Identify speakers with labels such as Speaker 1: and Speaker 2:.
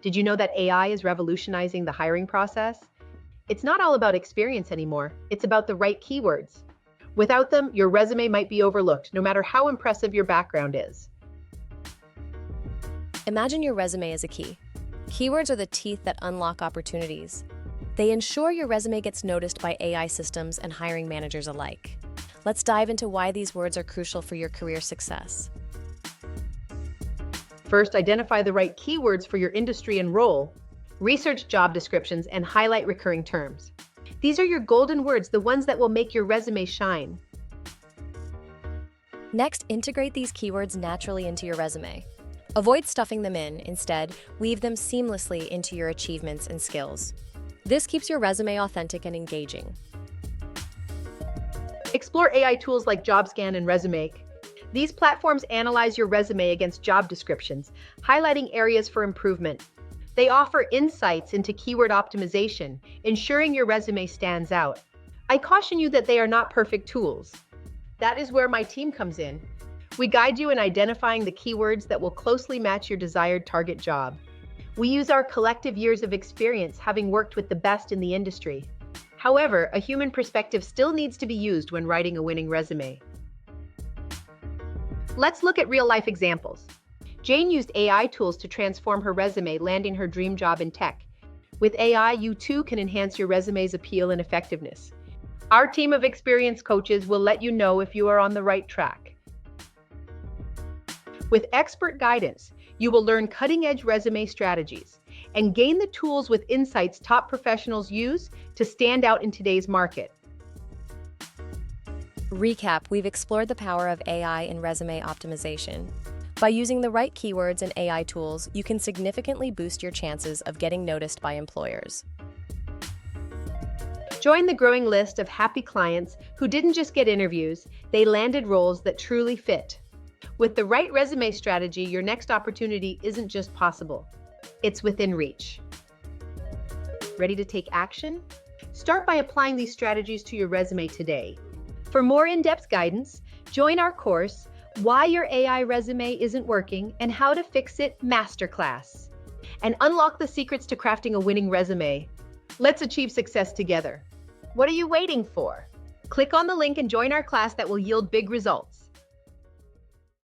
Speaker 1: Did you know that AI is revolutionizing the hiring process? It's not all about experience anymore, it's about the right keywords. Without them, your resume might be overlooked, no matter how impressive your background is.
Speaker 2: Imagine your resume as a key. Keywords are the teeth that unlock opportunities. They ensure your resume gets noticed by AI systems and hiring managers alike. Let's dive into why these words are crucial for your career success.
Speaker 1: First, identify the right keywords for your industry and role. Research job descriptions and highlight recurring terms. These are your golden words, the ones that will make your resume shine.
Speaker 2: Next, integrate these keywords naturally into your resume. Avoid stuffing them in. Instead, weave them seamlessly into your achievements and skills. This keeps your resume authentic and engaging.
Speaker 1: Explore AI tools like JobScan and ResumeMake. These platforms analyze your resume against job descriptions, highlighting areas for improvement. They offer insights into keyword optimization, ensuring your resume stands out. I caution you that they are not perfect tools. That is where my team comes in. We guide you in identifying the keywords that will closely match your desired target job. We use our collective years of experience, having worked with the best in the industry. However, a human perspective still needs to be used when writing a winning resume. Let's look at real-life examples. Jane used AI tools to transform her resume, landing her dream job in tech. With AI, you too can enhance your resume's appeal and effectiveness. Our team of experienced coaches will let you know if you are on the right track. With expert guidance, you will learn cutting-edge resume strategies and gain the tools with insights top professionals use to stand out in today's market.
Speaker 2: Recap: we've explored the power of AI in resume optimization. By using the right keywords and AI tools, you can significantly boost your chances of getting noticed by employers.
Speaker 1: Join the growing list of happy clients who didn't just get interviews, they landed roles that truly fit. With the right resume strategy, your next opportunity isn't just possible, it's within reach. Ready to take action? Start by applying these strategies to your resume today. For more in-depth guidance, join our course, Why Your AI Resume Isn't Working and How to Fix It Masterclass, and unlock the secrets to crafting a winning resume. Let's achieve success together. What are you waiting for? Click on the link and join our class that will yield big results.